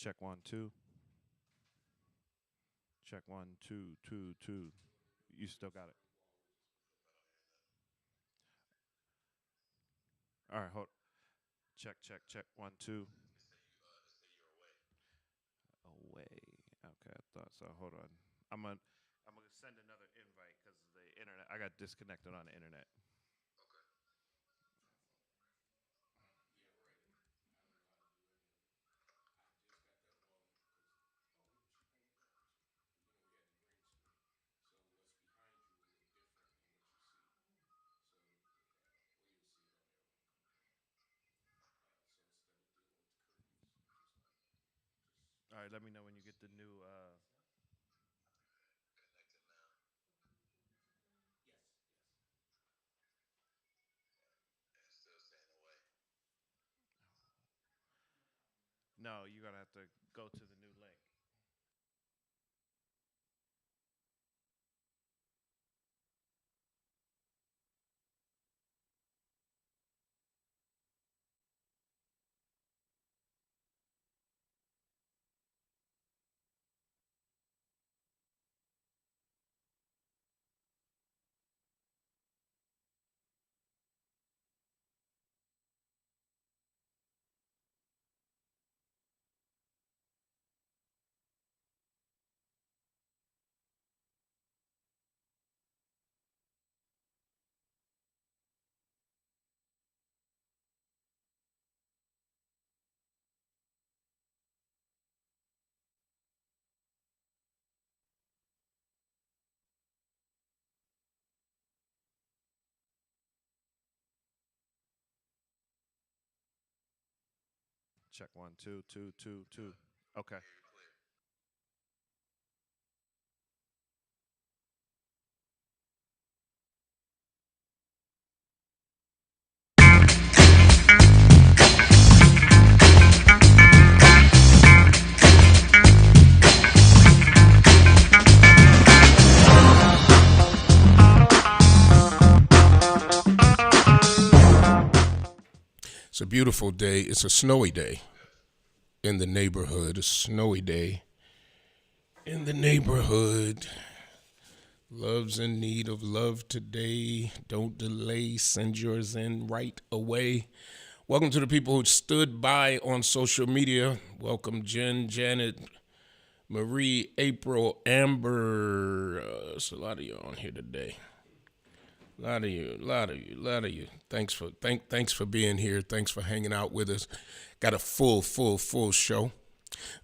Check one, two. Check one, two, two, two. You still got it. All right, hold. Check, check, check. One, two. Away. Okay, I thought so. Hold on. I'm gonna send another invite because the internet. I got disconnected on the internet. All right, let me know when you get the new. No, you're gonna have to go to the new link. Check one, two, two, two, two. Okay. It's a beautiful day. It's a snowy day in the neighborhood. A snowy day in the neighborhood. Love's in need of love today. Don't delay. Send yours in right away. Welcome to the people who stood by on social media. Welcome, Jen, Janet, Marie, April, Amber. There's a lot of you on here today. A lot of you. Thanks for being here. Thanks for hanging out with us. Got a full show.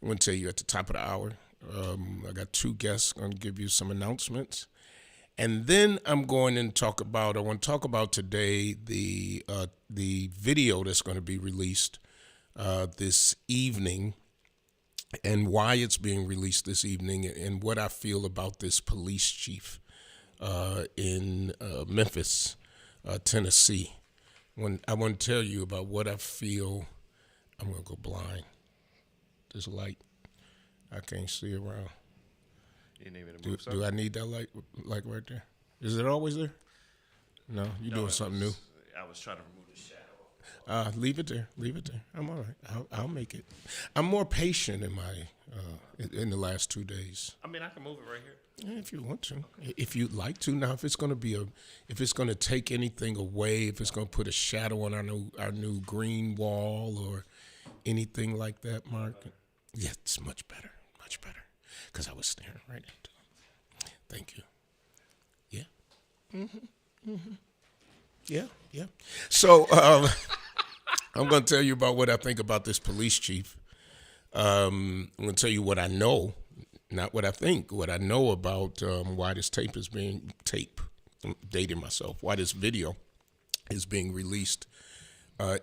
I'm gonna tell you at the top of the hour. I got two guests. Gonna give you some announcements, and then I'm going to talk about. I want to talk about today the video that's going to be released this evening, and why it's being released this evening, and what I feel about this police chief in Memphis, Tennessee. When I want to tell you about what I feel, I'm gonna go blind. This light, I can't see around. You need me to Do, move do I need that light, like right there? Is it always there? No, you doing something new. I was trying to remove the shadow. Leave it there. Leave it there. I'm all right. I'll make it. I'm more patient in my in the last 2 days. I mean, I can move it right here. Yeah, if you want to, if you'd like to. Now, if it's going to if it's going to take anything away, if it's going to put a shadow on our new green wall or anything like that, Mark, yeah, it's much better, because I was staring right into it. Thank you. Yeah. Yeah. So I'm going to tell you about what I think about this police chief. I'm going to tell you what I know. Not what I think, what I know about why this I'm dating myself, why this video is being released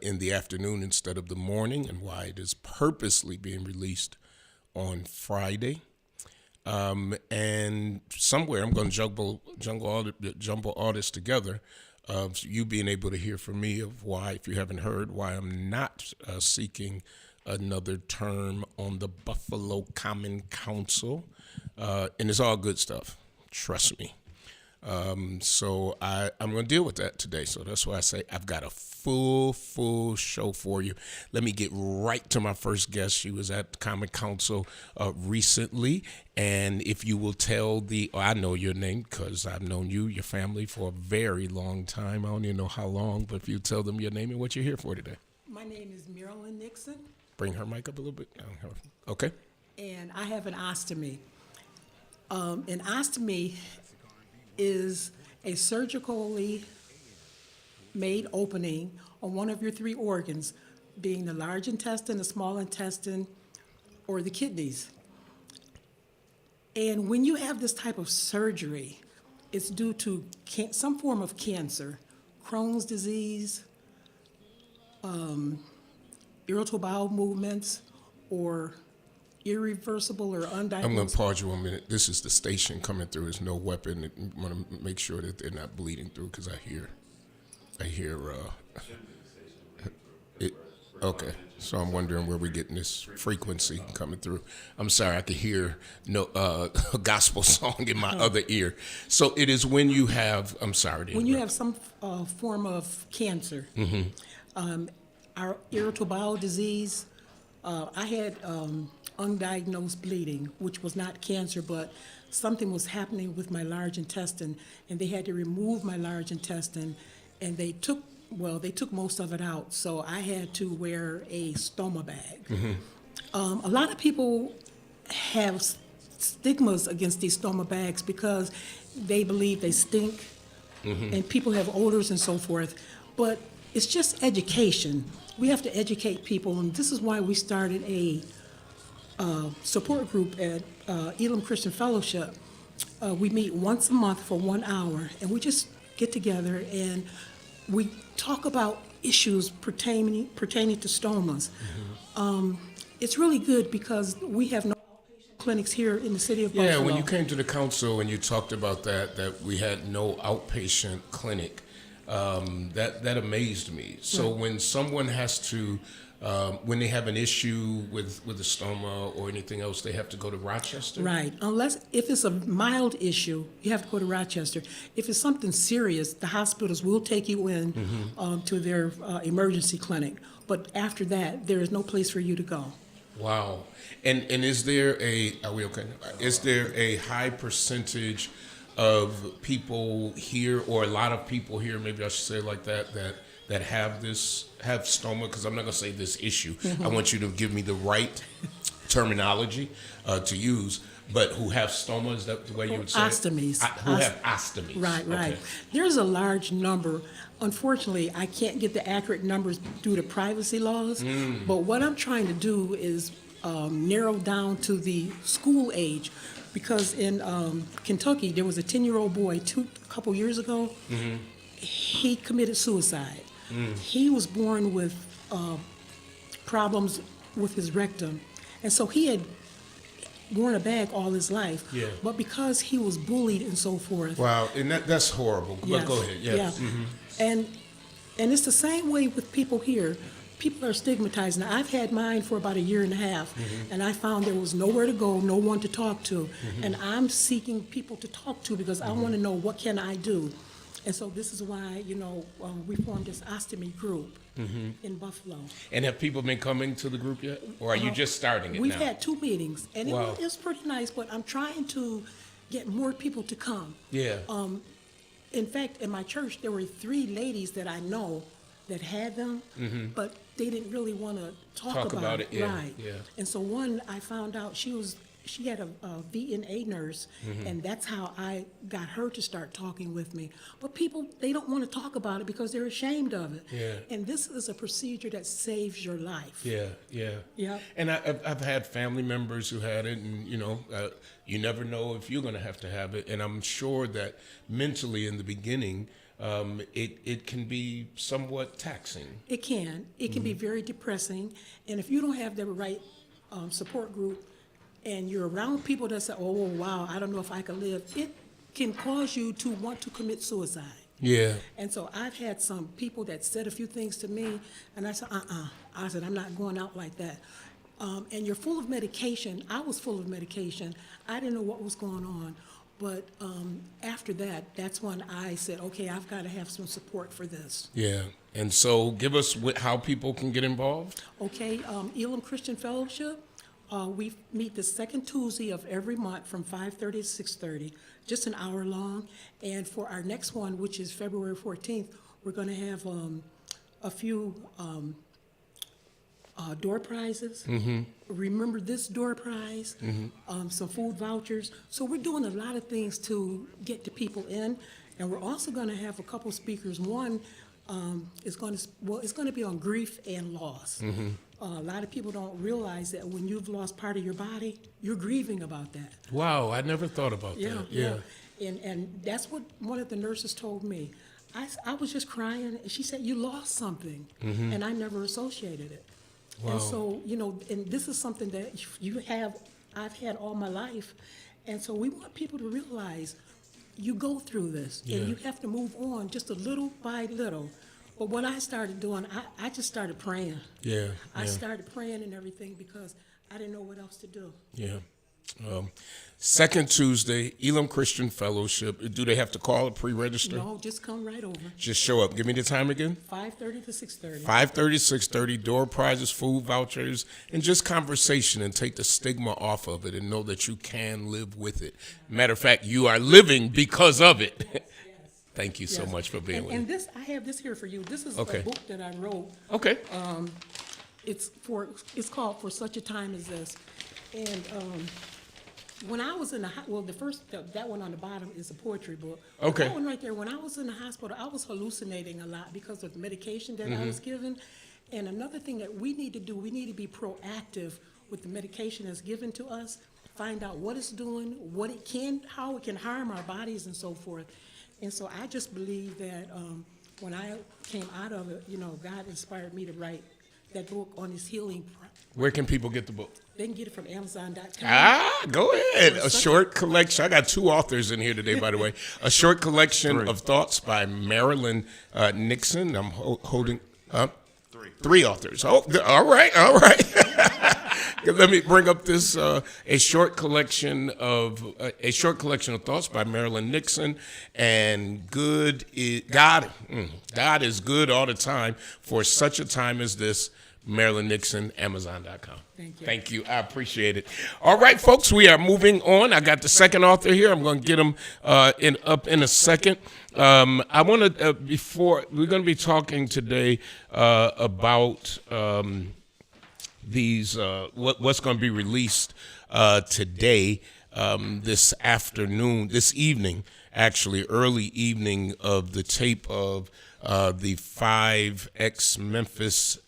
in the afternoon instead of the morning, and why it is purposely being released on Friday. And somewhere I'm going to jumble all this together, so you being able to hear from me of why, if you haven't heard, why I'm not seeking another term on the Buffalo Common Council. And it's all good stuff. Trust me. So I'm going to deal with that today. So that's why I say I've got a full show for you. Let me get right to my first guest. She was at Common Council recently. And if you will tell I know your name because I've known you, your family for a very long time. I don't even know how long, but if you tell them your name and what you're here for today. My name is Marilyn Nixon. Bring her mic up a little bit. Okay. And I have an ostomy. An ostomy is a surgically made opening on one of your three organs, being the large intestine, the small intestine, or the kidneys. And when you have this type of surgery, it's due to some form of cancer, Crohn's disease, irritable bowel movements, or irreversible or undiagnosed. I'm going to pause you 1 minute. This is the station coming through. There's no weapon. I want to make sure that they're not bleeding through because I hear it. Okay, so I'm wondering where we're getting this frequency coming through. I'm sorry, I could hear a gospel song in my other ear. So it is when you have. I'm sorry. To when you interrupt. have some form of cancer, Mm-hmm. Our irritable bowel disease. I had undiagnosed bleeding, which was not cancer, but something was happening with my large intestine, and they had to remove my large intestine, and they took most of it out, so I had to wear a stoma bag. Mm-hmm. A lot of people have stigmas against these stoma bags because they believe they stink, and people have odors and so forth, but it's just education. We have to educate people, and this is why we started a support group at Elam Christian Fellowship. We meet once a month for 1 hour, and we just get together and we talk about issues pertaining to stomas. It's really good because we have no outpatient clinics here in the city of Buffalo. Yeah, when you came to the council and you talked about that we had no outpatient clinic, that amazed me. So when someone has to, when they have an issue with a stoma or anything else, they have to go to Rochester? Right, unless if it's a mild issue, you have to go to Rochester. If it's something serious, the hospitals will take you in to their emergency clinic. But after that, there is no place for you to go. Wow. And is there are we okay? Is there a high percentage of people here, or a lot of people here, maybe I should say it like that have stoma? Because I'm not going to say this issue. I want you to give me the right terminology to use, but who have stoma, is that the way you would say Ostomies. it? Who have ostomies. Right. Okay. There's a large number. Unfortunately, I can't get the accurate numbers due to privacy laws, but what I'm trying to do is narrow down to the school age, because in Kentucky, there was a 10-year-old boy a couple years ago. He committed suicide. He was born with problems with his rectum, and so he had worn a bag all his life. Yeah. But because he was bullied and so forth. Wow, and that's horrible. But go ahead. Yes. Yeah. And it's the same way with people here. People are stigmatized. Now, I've had mine for about 1.5 years, and I found there was nowhere to go, no one to talk to. And I'm seeking people to talk to because I want to know, what can I do? And so this is why, we formed this ostomy group in Buffalo. And have people been coming to the group yet? Or are you just starting it We've now? had 2 meetings, and Wow. it was pretty nice, but I'm trying to get more people to come. Yeah. In fact, in my church, there were 3 ladies that I know that had them, but they didn't really want to talk about it, yeah, Right. yeah. And so one, I found out she had a VNA nurse, and that's how I got her to start talking with me. But people, they don't want to talk about it because they're ashamed of it. Yeah. And this is a procedure that saves your life. Yeah. Yep. And I've had family members who had it, and you never know if you're going to have it. And I'm sure that mentally in the beginning, it can be somewhat taxing. It can. It can be very depressing. And if you don't have the right support group, and you're around people that say, oh, wow, I don't know if I can live, it can cause you to want to commit suicide. Yeah. And so I've had some people that said a few things to me, and I said, I said, I'm not going out like that. And you're full of medication. I was full of medication. I didn't know what was going on. But after that, that's when I said, okay, I've got to have some support for this. Yeah. And so give us how people can get involved. Okay, Elam Christian Fellowship, we meet the second Tuesday of every month from 5:30 to 6:30, just an hour long. And for our next one, which is February 14th, we're going to have a few door prizes. Remember this door prize, some food vouchers. So we're doing a lot of things to get the people in. And we're also going to have a couple speakers. One is going to be on grief and loss. A lot of people don't realize that when you've lost part of your body, you're grieving about that. Wow, I never thought about that. Yeah. And that's what one of the nurses told me. I was just crying, and she said, you lost something, and I never associated it. Wow. And so, and this is something that I've had all my life, and so we want people to realize you go through this, and you have to move on just a little by little. But what I started doing, I just started praying. Yeah. I started praying and everything because I didn't know what else to do. Yeah. Second Tuesday, Elam Christian Fellowship. Do they have to call or pre-register? No, just come right over. Just show up. Give me the time again. 5:30 to 6:30. 5:30 to 6:30. Door prizes, food vouchers, and just conversation, and take the stigma off of it, and know that you can live with it. Matter of fact, you are living because of it. Thank you so much for being with And me. this, I have this here for you. This is Okay. a book that I wrote. Okay. It's called For Such a Time as This. And when I was in that one on the bottom is a poetry book. But Okay. that one right there, when I was in the hospital, I was hallucinating a lot because of the medication that I was given. And another thing that we need to do, we need to be proactive with the medication that's given to us, find out what it's doing, how it can harm our bodies and so forth. And so I just believe that when I came out of it, God inspired me to write that book on his healing. Where can people get the book? They can get it from Amazon.com. Go ahead. A short collection. I got two authors in here today, by the way. A short collection of thoughts by Marilyn Nixon. I'm holding up. Three authors. Oh, all right. Let me bring up this a short collection of thoughts by Marilyn Nixon, and God is good all the time. For such a time as this, Marilyn Nixon, Amazon.com. Thank you. I appreciate it. All right, folks, we are moving on. I got the second author here. I'm going to get him up in a second. I want to we're going to be talking today about these what's going to be released today, this evening, actually early evening, of the tape of the 5 ex-Memphis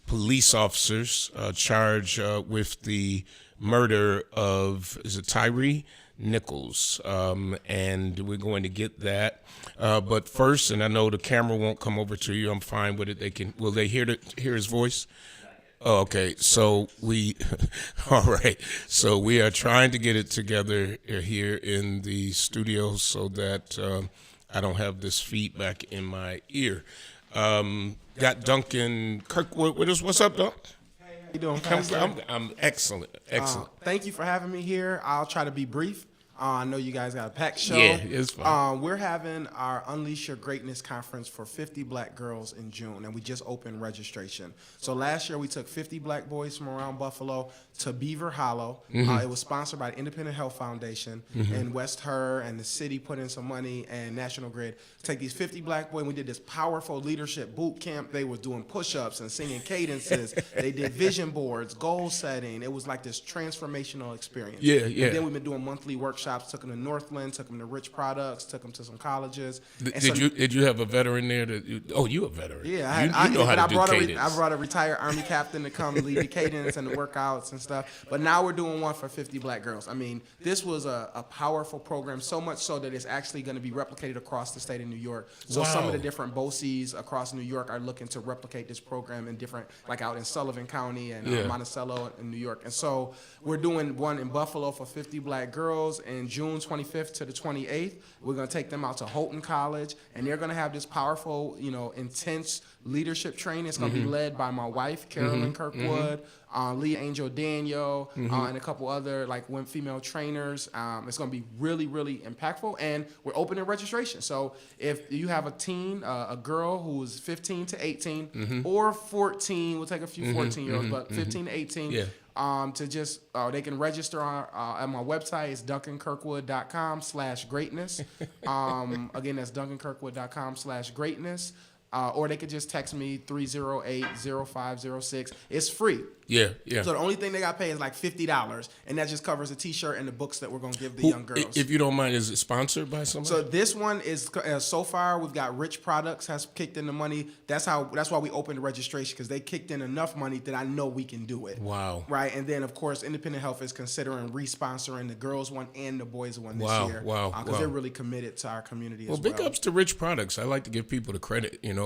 police officers charged with the murder of, is it Tyree Nichols? And we're going to get that. But first, and I know the camera won't come over to you, I'm fine with it. Will they hear his voice? Oh, okay. So all right. So we are trying to get it together here in the studio so that I don't have this feedback in my ear. Got Duncan Kirkwood with us. What's up, Dunk? Hey, how you doing, Pastor? I'm excellent. Thank you for having me here. I'll try to be brief. I know you guys got a packed show. Yeah, it's fine. We're having our Unleash Your Greatness conference for 50 black girls in June, and we just opened registration. So last year we took 50 black boys from around Buffalo to Beaver Hollow. It was sponsored by the Independent Health Foundation, and West Her and the city put in some money, and National Grid. Take these 50 black boys, and we did this powerful leadership boot camp. They were doing push-ups and singing cadences. They did vision boards, goal setting. It was like this transformational experience. Yeah. And then we've been doing monthly workshops. Took them to Northland, took them to Rich Products, took them to some colleges. Did you have a veteran there? You a veteran? Yeah, you know how to do cadence. I brought a retired Army captain to come lead the cadence and the workouts and stuff. But now we're doing one for 50 black girls. I mean, this was a powerful program, so much so that it's actually going to be replicated across the state of New York. So some of the different BOCES across New York are looking to replicate this program in different, like out in Sullivan County and Monticello in New York. And so we're doing one in Buffalo for 50 black girls, and June 25th to the 28th, we're going to take them out to Houghton College, and they're going to have this powerful, intense leadership training. It's going to be led by my wife, Carolyn Kirkwood, Leah Angel Daniel, and a couple other like female trainers. It's going to be really, really impactful, and we're opening registration. So if you have a teen, a girl who is 15 to 18, or 14, we'll take a few 14-year-olds, but 15 to 18. Yeah. To just they can register on at my website. It's duncankirkwood.com/greatness. Again, that's duncankirkwood.com/greatness. Or they could just text me 308-0506. It's free. Yeah, yeah. So the only thing they got to pay is like $50, and that just covers a T-shirt and the books that we're going to give the young girls. If you don't mind, is it sponsored by somebody? So this one is so far we've got Rich Products has kicked in the money. That's why we opened the registration, because they kicked in enough money that I know we can do it. Wow. Right, and then of course Independent Health is considering re-sponsoring the girls one and the boys one this year. Wow. Because they're really committed to our community as well. Well, big ups to Rich Products. I like to give people the credit, and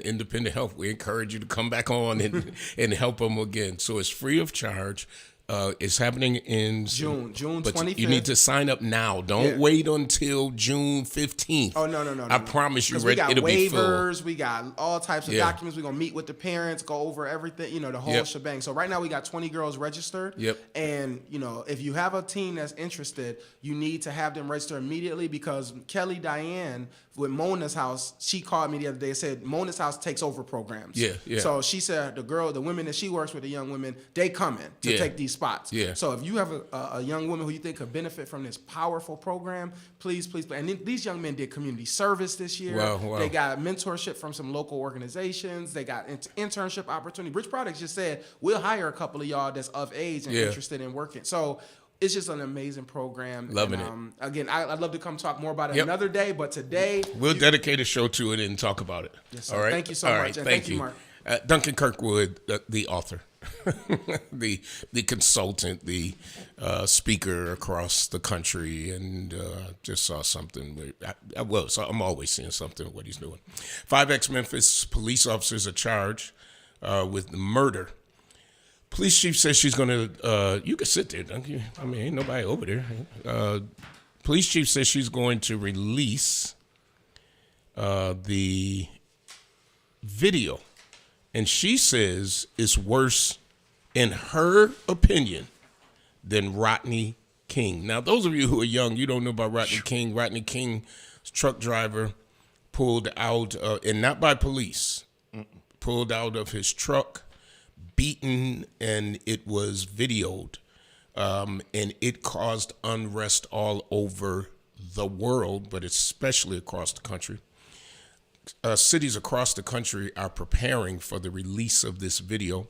Independent Health. We encourage you to come back on and help them again. So it's free of charge. It's happening in June but 25th. You need to sign up now. Don't wait until June 15th. Oh, no. I promise you, we got it'll be full. waivers, we got all types of documents. We're going to meet with the parents, go over everything, the whole shebang. So right now we got 20 girls registered. Yep. And, if you have a teen that's interested, you need to have them register immediately, because Kelly Diane with Mona's House, she called me the other day and said Mona's House takes over programs. Yeah. So she said the women that she works with, the young women, they coming to take these spots. Yeah. So if you have a young woman who you think could benefit from this powerful program, please. And these young men did community service this year. Wow. They got mentorship from some local organizations. They got internship opportunity. Rich Products just said, we'll hire a couple of y'all that's of age and interested in working. So it's just an amazing program. Loving it. Again, I'd love to come talk more about it another day, but today we'll dedicate a show to it and talk about it. Yes, sir. All right. Thank you so much. And thank you, Mark. Duncan Kirkwood, the author, the consultant, the speaker across the country, and just saw something. I'm always seeing something with what he's doing. 5 Memphis police officers are charged with murder. Police chief says she's going to, you can sit there, Duncan. I mean, ain't nobody over there. Police chief says she's going to release the video. And she says it's worse, in her opinion, than Rodney King. Now, those of you who are young, you don't know about Rodney King. Rodney King, truck driver, pulled out, and not by police, pulled out of his truck, beaten, and it was videoed. And it caused unrest all over the world, but especially across the country. Cities across the country are preparing for the release of this video,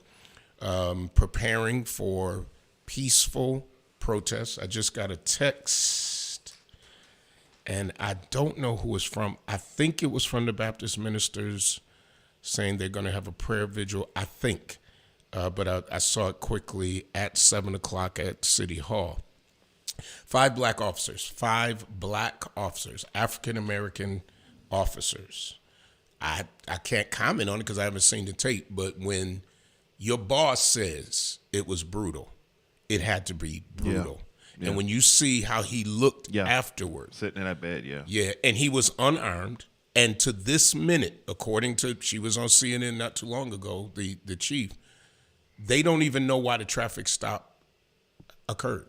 preparing for peaceful protests. I just got a text, and I don't know who it's from. I think it was from the Baptist ministers saying they're going to have a prayer vigil, I think. But I saw it quickly at 7 o'clock at City Hall. 5 black officers, African-American officers. I can't comment on it because I haven't seen the tape, but when your boss says it was brutal, it had to be brutal. Yeah. And when you see how he looked afterwards. Sitting in that bed, Yeah, and he was unarmed. And to this minute, according to, she was on CNN not too long ago, the chief, they don't even know why the traffic stop occurred.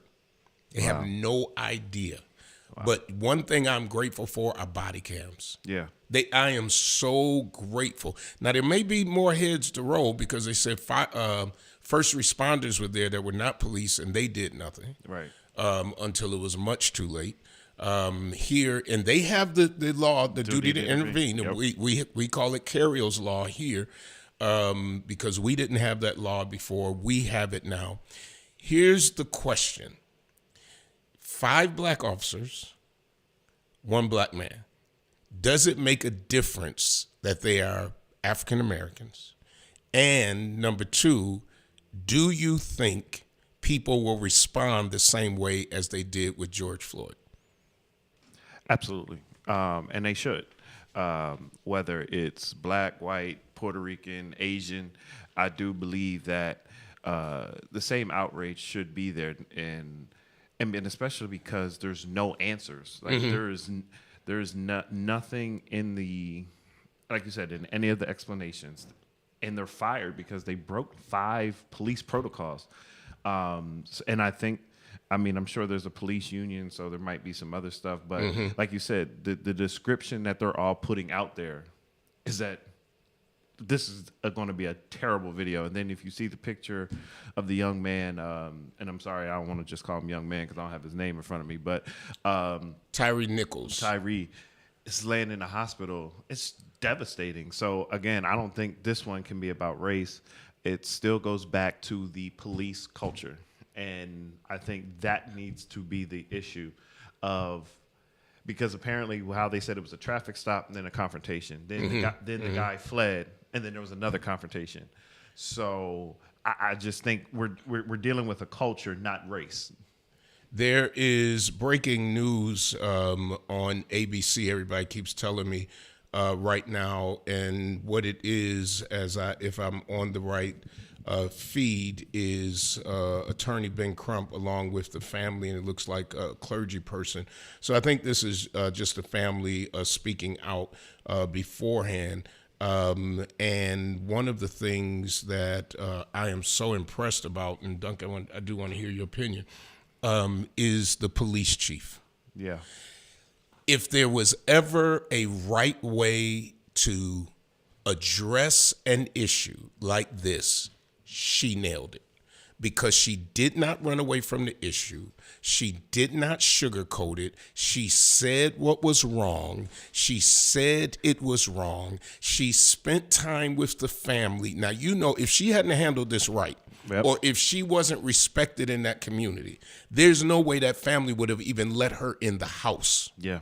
They have no idea. Wow. But one thing I'm grateful for are body cams. Yeah. I am so grateful. Now, there may be more heads to roll because they said first responders were there that were not police, and they did nothing. Right. Until it was much too late. Here, and they have the law, the duty to intervene. Yep. We call it Carriel's law here because we didn't have that law before. We have it now. Here's the question. 5 black officers, 1 black man. Does it make a difference that they are African Americans? And number 2, do you think people will respond the same way as they did with George Floyd? Absolutely. And they should. Whether it's black, white, Puerto Rican, Asian, I do believe that the same outrage should be there, and especially because there's no answers. Like there's nothing in the, like you said, in any of the explanations, and they're fired because they broke 5 police protocols. And I think, I mean, I'm sure there's a police union, so there might be some other stuff. But like you said, the description that they're all putting out there is that this is going to be a terrible video. And then if you see the picture of the young man, and I'm sorry, I don't want to just call him young man because I don't have his name in front of me, but Tyree Nichols. Tyree is laying in the hospital. It's devastating. So again, I don't think this one can be about race. It still goes back to the police culture. And I think that needs to be the issue of, because apparently how they said it was a traffic stop and then a confrontation. Then, the guy fled, and then there was another confrontation. So I just think we're dealing with a culture, not race. There is breaking news on ABC. Everybody keeps telling me right now, and what it is, if I'm on the right feed, is Attorney Ben Crump along with the family, and it looks like a clergy person. So I think this is just the family speaking out beforehand. And one of the things that I am so impressed about, and Duncan, I do want to hear your opinion, is the police chief. Yeah. If there was ever a right way to address an issue like this, she nailed it, because she did not run away from the issue. She did not sugarcoat it. She said what was wrong. She said it was wrong. She spent time with the family. Now, you know, if she hadn't handled this right, or if she wasn't respected in that community, there's no way that family would have even let her in the house. Yeah.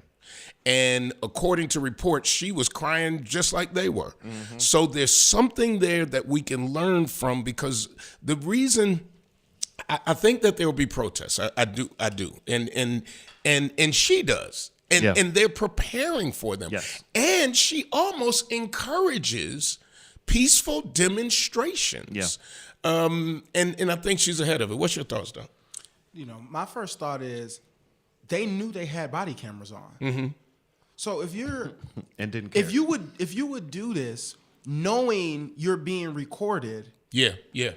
And according to reports, she was crying just like they were. So there's something there that we can learn from, because the reason I think that there will be protests. I do. And she does. And they're preparing for them. Yes. And she almost encourages peaceful demonstrations. Yeah. And I think she's ahead of it. What's your thoughts, Don? You know, my first thought is they knew they had body cameras on. So if you're And didn't care. if you would do this knowing you're being recorded, Yeah.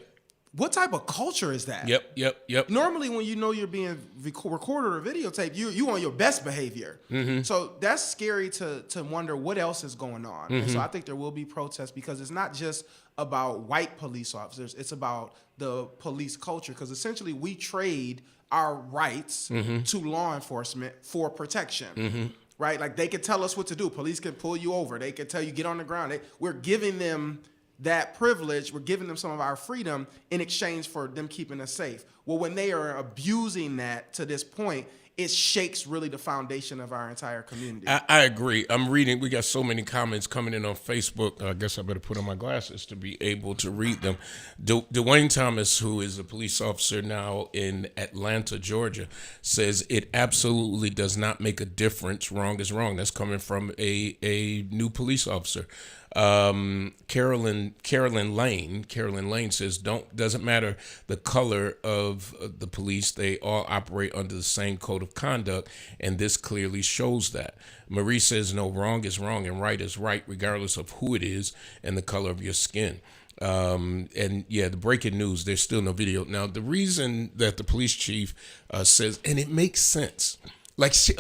what type of culture is that? Yep. Normally, when you know you're being recorded or videotaped, you on your best behavior. So that's scary to wonder what else is going on. And so I think there will be protests, because it's not just about white police officers; it's about the police culture. Because essentially, we trade our rights to law enforcement for protection. Right? Like, they could tell us what to do. Police can pull you over. They could tell you get on the ground. We're giving them that privilege. We're giving them some of our freedom in exchange for them keeping us safe. Well, when they are abusing that to this point, it shakes really the foundation of our entire community. I agree. I'm reading. We got so many comments coming in on Facebook. I guess I better put on my glasses to be able to read them. Dwayne Thomas, who is a police officer now in Atlanta, Georgia, says it absolutely does not make a difference. Wrong is wrong. That's coming from a new police officer. Carolyn Lane says doesn't matter the color of the police, they all operate under the same code of conduct, and this clearly shows that. Marie says no, wrong is wrong and right is right, regardless of who it is and the color of your skin. And yeah, the breaking news, there's still no video. Now, the reason that the police chief says, and it makes sense, like, she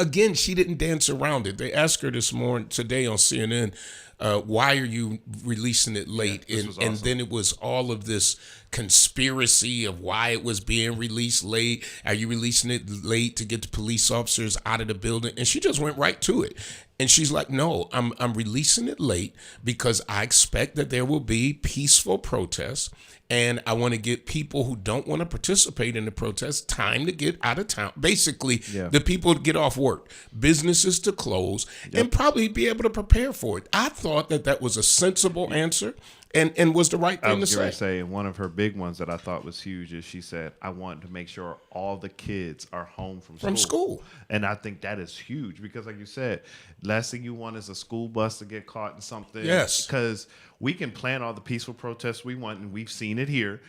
didn't dance around it. They asked her today on CNN, why are you releasing it late? Yeah, this was awesome. And then it was all of this conspiracy of why it was being released late. Are you releasing it late to get the police officers out of the building? And she just went right to it. And she's like, no, I'm releasing it late because I expect that there will be peaceful protests. And I want to get people who don't want to participate in the protest time to get out of town. Basically, the people to get off work, businesses to close, and probably be able to prepare for it. I thought that was a sensible answer and was the right thing to say. I was going to say, one of her big ones that I thought was huge is she said, I want to make sure all the kids are home from school. And I think that is huge because, like you said, last thing you want is a school bus to get caught in something. Yes. Because we can plan all the peaceful protests we want, and we've seen it here.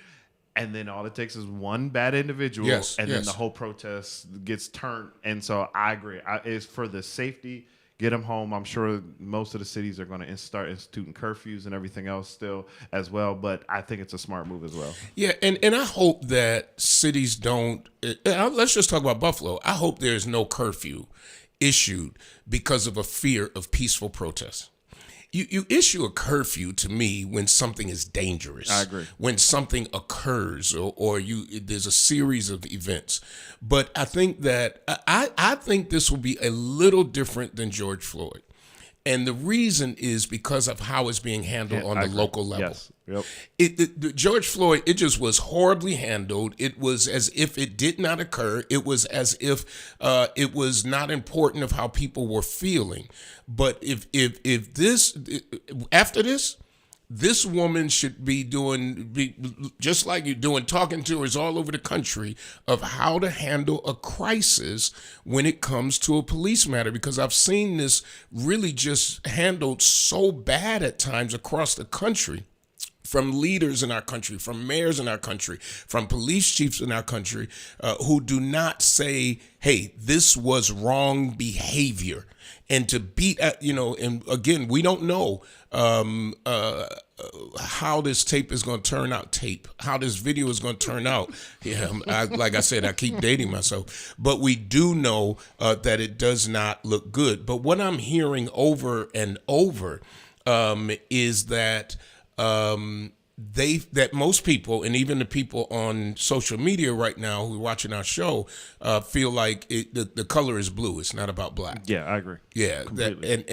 And then all it takes is one bad individual, then the whole protest gets turned. And so I agree. It's for the safety, get them home. I'm sure most of the cities are going to start instituting curfews and everything else still as well. But I think it's a smart move as well. Yeah, and I hope that cities don't. Let's just talk about Buffalo. I hope there's no curfew issued because of a fear of peaceful protests. You issue a curfew to me when something is dangerous. I agree. When something occurs or there's a series of events. But I think that I think this will be a little different than George Floyd. And the reason is because of how it's being handled on I the agree. local level. Yes. Yep. George Floyd, it just was horribly handled. It was as if it did not occur. It was as if it was not important of how people were feeling. But if this, after this woman should be just like you're doing talking tours all over the country of how to handle a crisis when it comes to a police matter, because I've seen this really just handled so bad at times across the country. From leaders in our country, from mayors in our country, from police chiefs in our country, who do not say, hey, this was wrong behavior. And to beat at, and again, we don't know how this tape is going to turn out, how this video is going to turn out. Yeah, like I said, I keep dating myself. But we do know that it does not look good. But what I'm hearing over and over is that that most people, and even the people on social media right now who are watching our show, feel like the color is blue. It's not about black. Yeah, I agree. Yeah, Completely.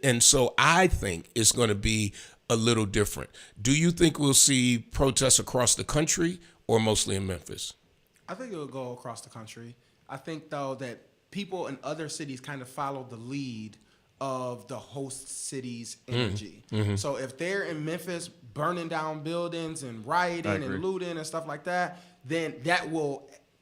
and so I think it's going to be a little different. Do you think we'll see protests across the country or mostly in Memphis? I think it will go across the country. I think, though, that people in other cities kind of follow the lead of the host city's energy. So if they're in Memphis burning down buildings and rioting and looting and stuff like that, then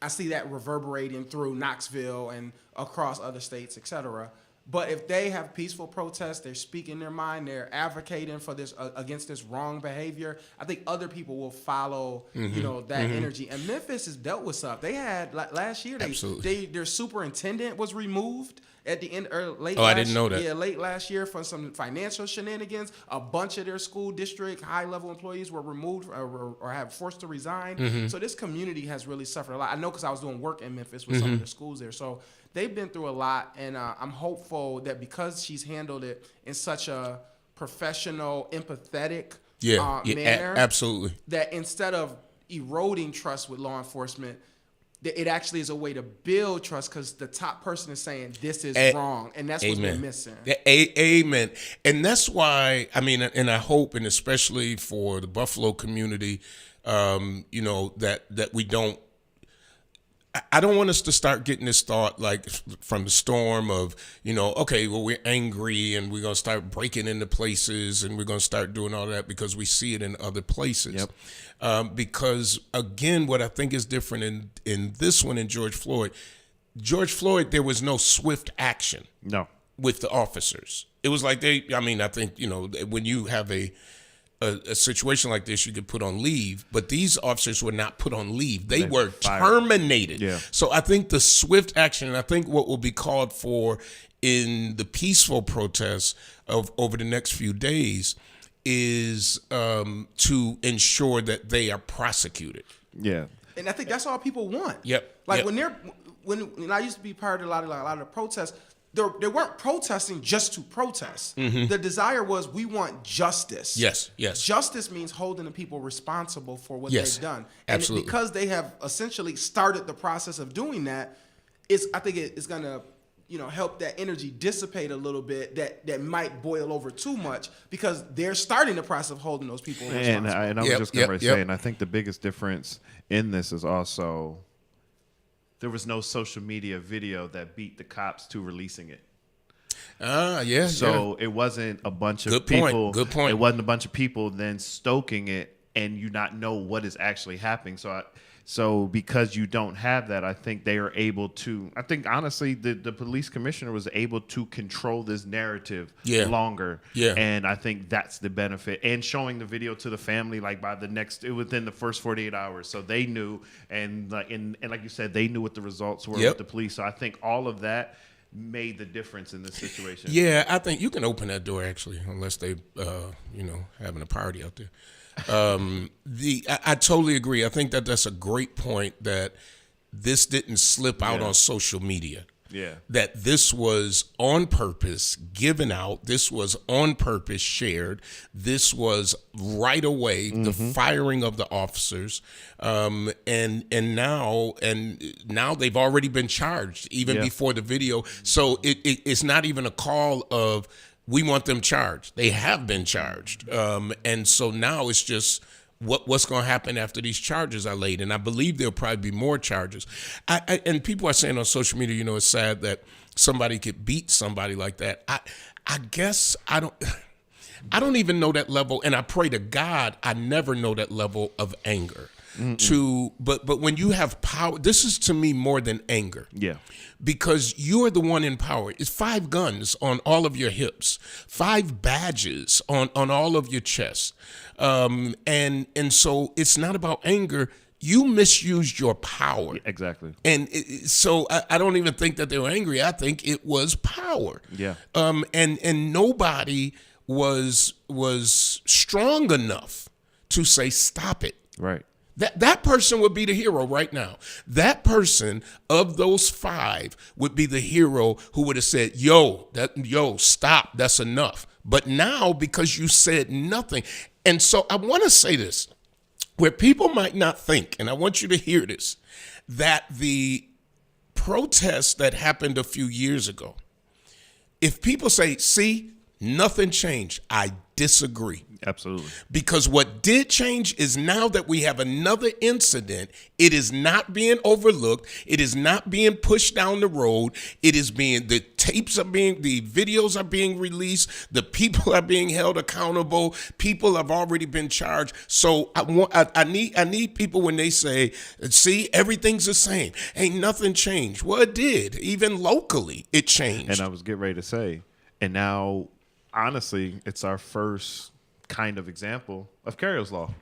I see that reverberating through Knoxville and across other states, etc. But if they have peaceful protests, they're speaking their mind, they're advocating for this against this wrong behavior, I think other people will follow, that energy. And Memphis has dealt with stuff. They had last year, their superintendent was removed at the end or late. I didn't know that. Yeah, late last year for some financial shenanigans. A bunch of their school district high-level employees were removed or have forced to resign. So this community has really suffered a lot. I know because I was doing work in Memphis with some of the schools there. So they've been through a lot, and I'm hopeful that because she's handled it in such a professional, empathetic manner, absolutely, that instead of eroding trust with law enforcement, it actually is a way to build trust because the top person is saying this is wrong, and that's what's been missing. Amen. And that's why, and I hope, and especially for the Buffalo community, that we don't. I don't want us to start getting this thought like from the storm of, okay, well, we're angry and we're going to start breaking into places and we're going to start doing all that because we see it in other places. Yep. Because, again, what I think is different in this one in George Floyd, there was no swift action. No. With the officers. It was like I think, when you have a situation like this, you could put on leave, but these officers were not put on leave. They were terminated. Yeah. So I think the swift action, and I think what will be called for in the peaceful protests over the next few days is to ensure that they are prosecuted. Yeah. And I think that's all people want. Yep. Like when I used to be part of a lot of the protests, they weren't protesting just to protest. The desire was we want justice. Yes. Justice means holding the people responsible for what they've done. And absolutely. Because they have essentially started the process of doing that, I think it's going to help that energy dissipate a little bit that might boil over too much because they're starting the process of holding those people responsible. And I was just going to say, and I think the biggest difference in this is also there was no social media video that beat the cops to releasing it. So it wasn't a bunch of people. Good point. It wasn't a bunch of people then stoking it and you not know what is actually happening. So because you don't have that, I think they are able to. I think honestly, the police commissioner was able to control this narrative longer. Yeah. And I think that's the benefit. And showing the video to the family like within the first 48 hours, so they knew. And like you said, they knew what the results were with the police. So I think all of that made the difference in this situation. Yeah, I think you can open that door actually, unless they, having a party out there. I totally agree. I think that that's a great point that this didn't slip out Yeah. on social media. Yeah. That this was on purpose given out. This was on purpose shared. This was right away the firing of the officers, and now they've already been charged even Yeah. before the video. So it's not even a call of we want them charged. They have been charged, and so now it's just what's going to happen after these charges are laid. And I believe there'll probably be more charges. And people are saying on social media, it's sad that somebody could beat somebody like that. I guess I don't even know that level. And I pray to God, I never know that level of anger. But when you have power, this is to me more than anger. Yeah. Because you're the one in power. It's 5 guns on all of your hips, 5 badges on all of your chest. And so it's not about anger. You misused your power. Exactly. And so I don't even think that they were angry. I think it was power. Yeah. And nobody was strong enough to say, stop it. Right. That person would be the hero right now. That person of those 5 would be the hero who would have said, yo, stop, that's enough. But now, because you said nothing, and so I want to say this, where people might not think, and I want you to hear this, that the protests that happened a few years ago, if people say, see, nothing changed, I disagree. Absolutely. Because what did change is now that we have another incident, it is not being overlooked. It is not being pushed down the road. The videos are being released. The people are being held accountable. People have already been charged. So I need people when they say, see, everything's the same. Ain't nothing changed. Well, it did. Even locally, it changed. And I was getting ready to say, and now, honestly, it's our first kind of example of Carrier's Law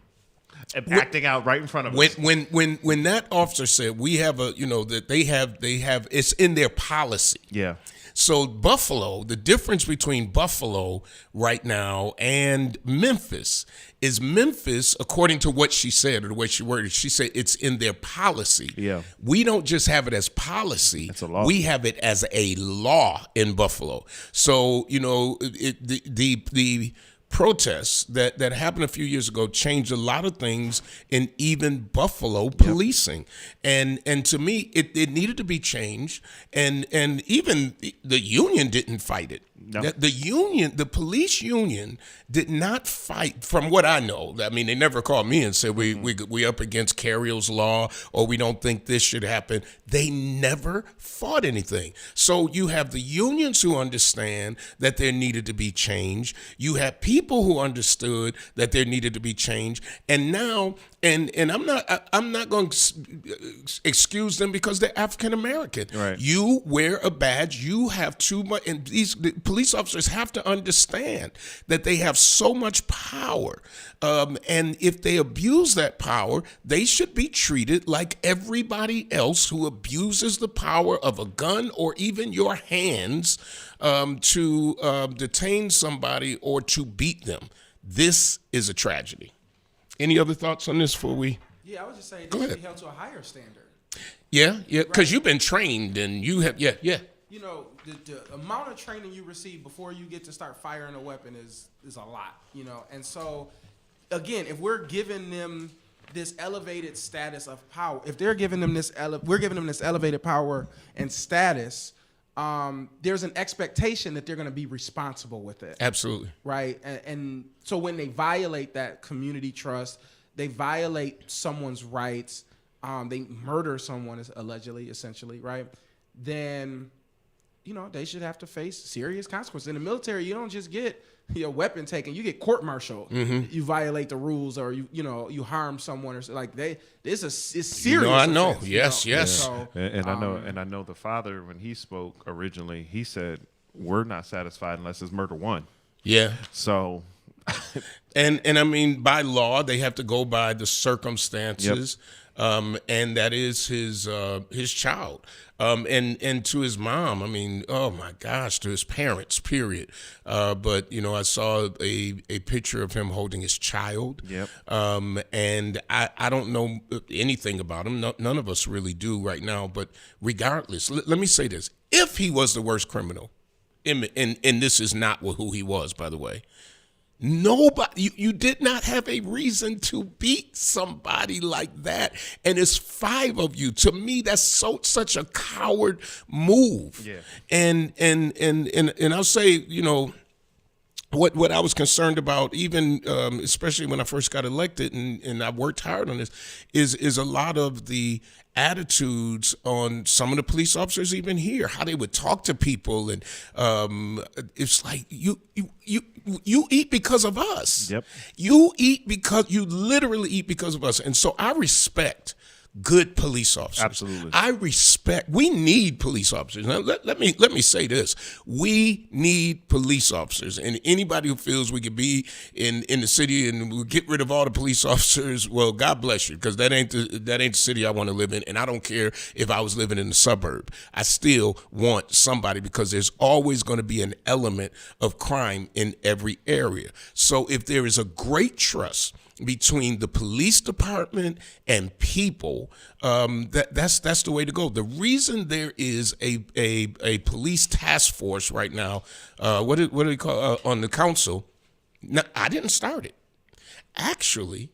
acting out right in front of us. When that officer said we have that they have it's in their policy. Yeah. So Buffalo, the difference between Buffalo right now and Memphis is Memphis, according to what she said or the way she worded, she said it's in their policy. Yeah. We don't just have it as policy. It's a law. We have it as a law in Buffalo. So, the protests that happened a few years ago changed a lot of things in even Buffalo policing. And to me, it needed to be changed. And even the union didn't fight it. No. The police union did not fight, from what I know. I mean, they never called me and said we up against Carrier's Law or we don't think this should happen. They never fought anything. So you have the unions who understand that there needed to be change. You have people who understood that there needed to be change. And now, and I'm not going to excuse them because they're African American. Right. You wear a badge. You have too much, and the police officers have to understand that they have so much power. And if they abuse that power, they should be treated like everybody else who abuses the power of a gun or even your hands to detain somebody or to beat them. This is a tragedy. Any other thoughts on this before we? Yeah, I would just say Go this should ahead. be held to a higher standard. Yeah, because you've been trained and you have, yeah. You know, the amount of training you receive before you get to start firing a weapon is a lot, And so, again, if we're giving them this elevated status of power, if they're giving them we're giving them this elevated power and status, there's an expectation that they're going to be responsible with it. Absolutely. Right? And so when they violate that community trust, they violate someone's rights, they murder someone allegedly, essentially, right? Then, they should have to face serious consequences. In the military, you don't just get your weapon taken; you get court-martialed. Mm-hmm. You violate the rules, or you harm someone, or like it's serious. I know. Offense, Yes. So, And I know the father, when he spoke originally, he said, "We're not satisfied unless it's murder one." Yeah. So, And I mean, by law, they have to go by the circumstances. and that is his child. And to his mom, I mean, oh my gosh, to his parents, period. But I saw a picture of him holding his child. Yep. And I don't know anything about him. None of us really do right now. But regardless, let me say this: if he was the worst criminal, and this is not who he was, by the way. Nobody, you did not have a reason to beat somebody like that, and it's 5 of you. To me, that's such a coward move. Yeah. And I'll say, what I was concerned about, even especially when I first got elected, and I worked hard on this, is a lot of the attitudes on some of the police officers even here, how they would talk to people, and it's like you eat because of us. Yep. You literally eat because of us, and so I respect good police officers. Absolutely. We need police officers. Now, let me say this. We need police officers, and anybody who feels we could be in the city and we'll get rid of all the police officers, well, God bless you, because that ain't the city I want to live in, and I don't care if I was living in the suburb. I still want somebody, because there's always going to be an element of crime in every area. So if there is a great trust between the police department and people, that's the way to go. The reason there is a police task force right now, what do they call on the council? Now, I didn't start it. Actually,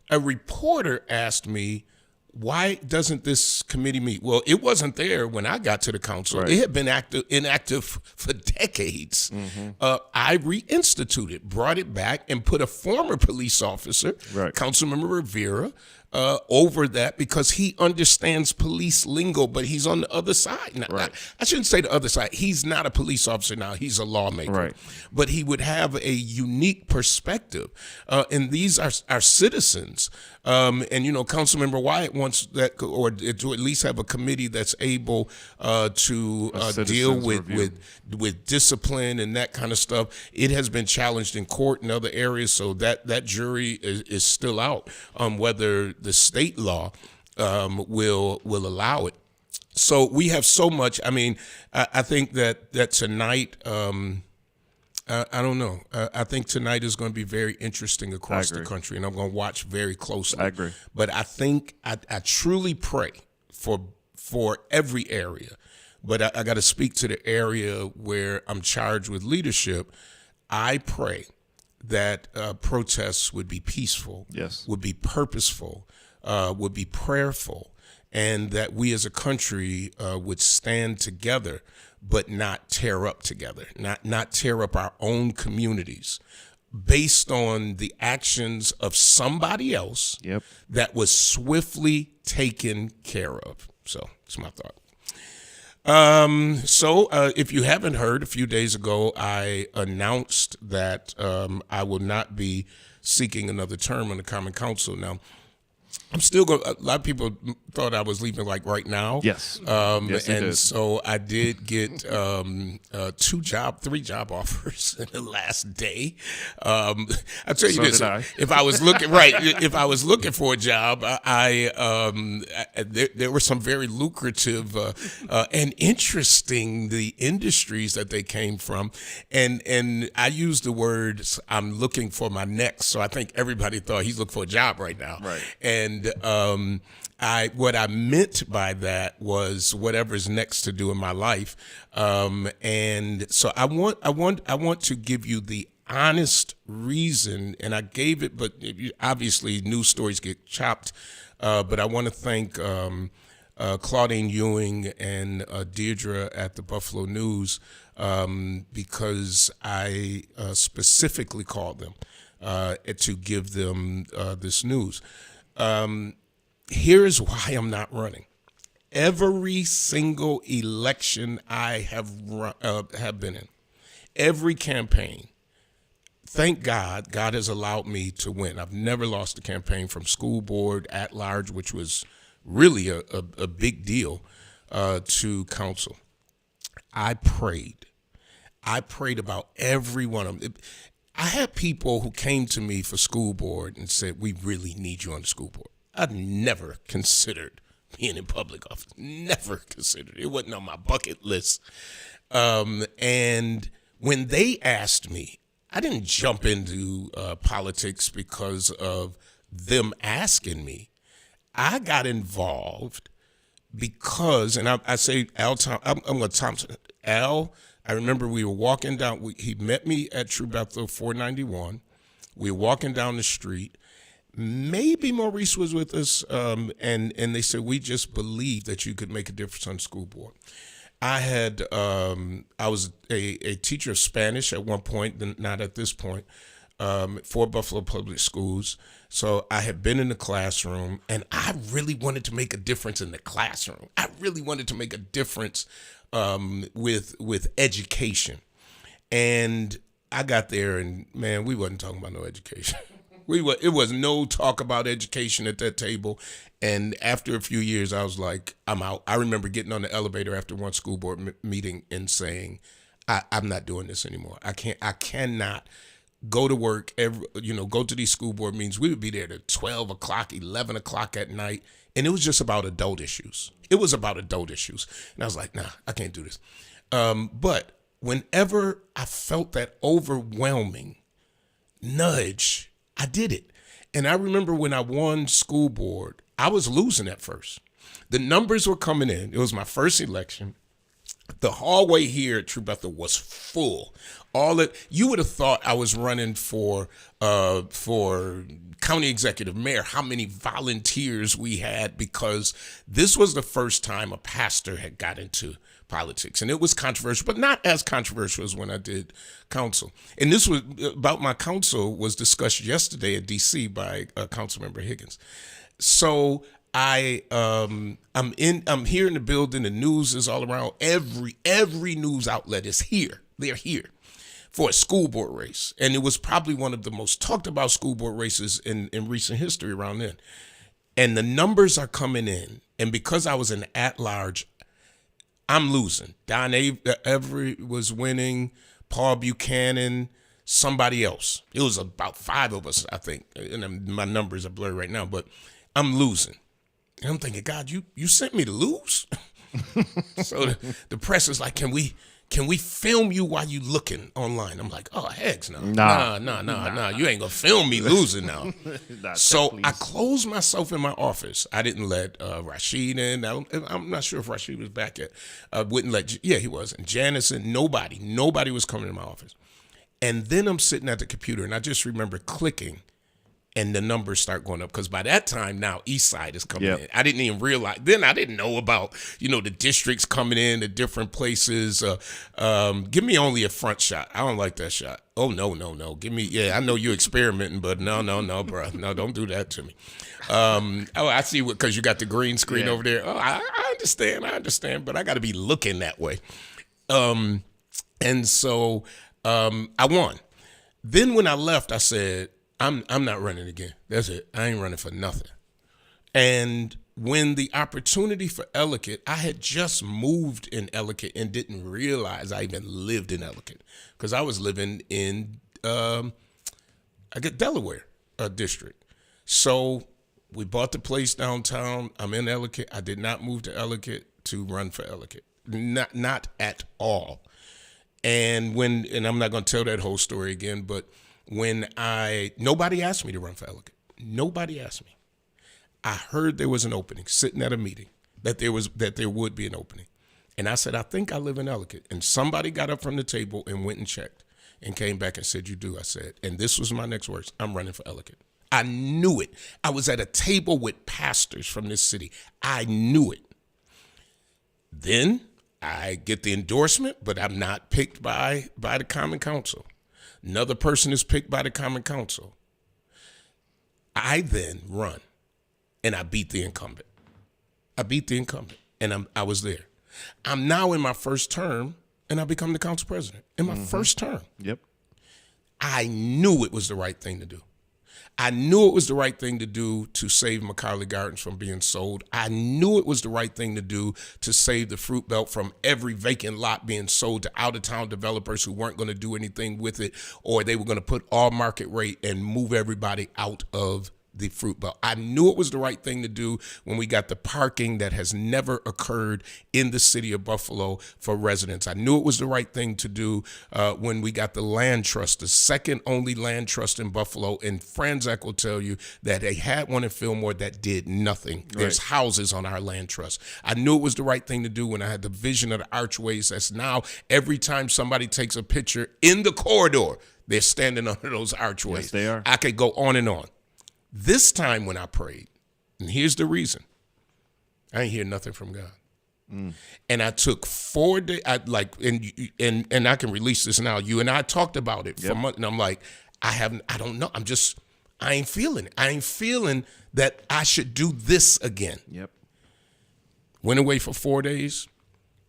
a reporter asked me, why doesn't this committee meet? Well, it wasn't there when I got to the council. Right. It had been inactive for decades. I reinstituted, brought it back, and put a former police officer, Right. Councilmember Rivera, over that, because he understands police lingo, but he's on the other side. Now, Right. I shouldn't say the other side. He's not a police officer now. He's a lawmaker. Right. But he would have a unique perspective. And these are citizens. And, Councilmember Wyatt wants that, or to at least have a committee that's able to deal citizens review. with discipline and that kind of stuff. It has been challenged in court and other areas, so that jury is still out on whether the state law will allow it. So we have so much. I mean, I think that tonight, I don't know. I think tonight is going to be very interesting across the agree. country, and I'm going to watch very closely. I agree. But I think I truly pray for every area. But I got to speak to the area where I'm charged with leadership. I pray that protests would be peaceful, Yes. would be purposeful, would be prayerful, and that we as a country would stand together, but not tear up together, not tear up our own communities based on the actions of somebody else. Yep. That was swiftly taken care of. So that's my thought. So if you haven't heard, a few days ago, I announced that I will not be seeking another term on the Common Council. Now, I'm still going. A lot of people thought I was leaving like right now. Yes. Yes, they And did. so I did get 3 job offers in the last day. I'll tell you So this: did I. if I was looking for a job, there were some very lucrative and interesting the industries that they came from, and I used the words "I'm looking for my next." So I think everybody thought he's looking for a job right now. Right. And what I meant by that was whatever's next to do in my life. And so I want to give you the honest reason, and I gave it, but obviously news stories get chopped. But I want to thank Claudine Ewing and Deirdre at the Buffalo News because I specifically called them to give them this news. Here's why I'm not running. Every single election I have been in, every campaign, thank God, God has allowed me to win. I've never lost a campaign from school board at large, which was really a big deal, to council. I prayed about every one of them. I had people who came to me for school board and said, we really need you on the school board. I never considered being in public office. Never considered it. It wasn't on my bucket list. And when they asked me, I didn't jump into politics because of them asking me. I got involved because, and I say Al, I'm going to Thompson. Al, I remember we were walking down, he met me at True Bethel 491. We were walking down the street. Maybe Maurice was with us, and they said, we just believed that you could make a difference on the school board. I was a teacher of Spanish at one point, not at this point, for Buffalo Public Schools. So I had been in the classroom, and I really wanted to make a difference in the classroom. I really wanted to make a difference with education. And I got there, and man, we wasn't talking about no education. It was no talk about education at that table. And after a few years, I was like, I'm out. I remember getting on the elevator after one school board meeting and saying, I'm not doing this anymore. I cannot go to work, go to these school board meetings. We would be there at 12 o'clock, 11 o'clock at night. And it was just about adult issues. And I was like, nah, I can't do this. But whenever I felt that overwhelming nudge, I did it. And I remember when I won school board, I was losing at first. The numbers were coming in. It was my first election. The hallway here at True Bethel was full. You would have thought I was running for county executive mayor, how many volunteers we had, because this was the first time a pastor had got into politics. And it was controversial, but not as controversial as when I did council. And this was about my council was discussed yesterday at DC by Councilmember Higgins. So I'm here in the building. The news is all around. Every news outlet is here. They're here for a school board race. And it was probably one of the most talked about school board races in recent history around then. And the numbers are coming in. And because I was an at-large, I'm losing. Don Avery was winning, Paul Buchanan, somebody else. It was about 5 of us, I think. And my numbers are blurry right now, but I'm losing. And I'm thinking, God, you sent me to lose? So the press is like, can we film you while you looking online? I'm like, oh, heck no. Nah. You ain't gonna film me losing now. So I closed myself in my office. I didn't let Rashid in. I'm not sure if Rashid was back yet. He was. And Janice and nobody was coming in my office. And then I'm sitting at the computer, and I just remember clicking, and the numbers start going up, because by that time now East Side is coming in. I didn't even realize then. I didn't know about the districts coming in, the different places. Give me only a front shot. I don't like that shot. Oh no. Give me I know you're experimenting, but no, bro. No, don't do that to me. I see because you got the green screen over there. Oh, I understand, but I got to be looking that way. And so I won. Then when I left, I said, I'm not running again. That's it. I ain't running for nothing. And when the opportunity for Ellicott, I had just moved in Ellicott and didn't realize I even lived in Ellicott, because I was living in Delaware district. So we bought the place downtown. I'm in Ellicott. I did not move to Ellicott to run for Ellicott. Not at all. And I'm not going to tell that whole story again, but nobody asked me to run for Ellicott. Nobody asked me. I heard there was an opening, sitting at a meeting, that there would be an opening. And I said, I think I live in Ellicott. And somebody got up from the table and went and checked and came back and said, you do. I said, and this was my next words, I'm running for Ellicott. I knew it. I was at a table with pastors from this city. I knew it. Then I get the endorsement, but I'm not picked by the Common Council. Another person is picked by the Common Council. I then run, and I beat the incumbent. And I was there. I'm now in my first term, and I become the council president in my first term. Yep. I knew it was the right thing to do. I knew it was the right thing to do to save McCarley Gardens from being sold. I knew it was the right thing to do to save the Fruit Belt from every vacant lot being sold to out-of-town developers who weren't going to do anything with it, or they were going to put all market rate and move everybody out of the fruit belt. I knew it was the right thing to do when we got the parking that has never occurred in the city of Buffalo for residents. I knew it was the right thing to do when we got the land trust, the second only land trust in Buffalo. And Franzek will tell you that they had one in Fillmore that did nothing. There's houses on our land trust. I knew it was the right thing to do when I had the vision of the archways. That's now every time somebody takes a picture in the corridor, they're standing under those archways. Yes, they are. I could go on and on. This time when I prayed, and here's the reason, I ain't hear nothing from God. And I took 4 days, and I can release this now. You and I talked about it for months, and I'm like, I don't know. I ain't feeling it. I ain't feeling that I should do this again. Yep. Went away for 4 days,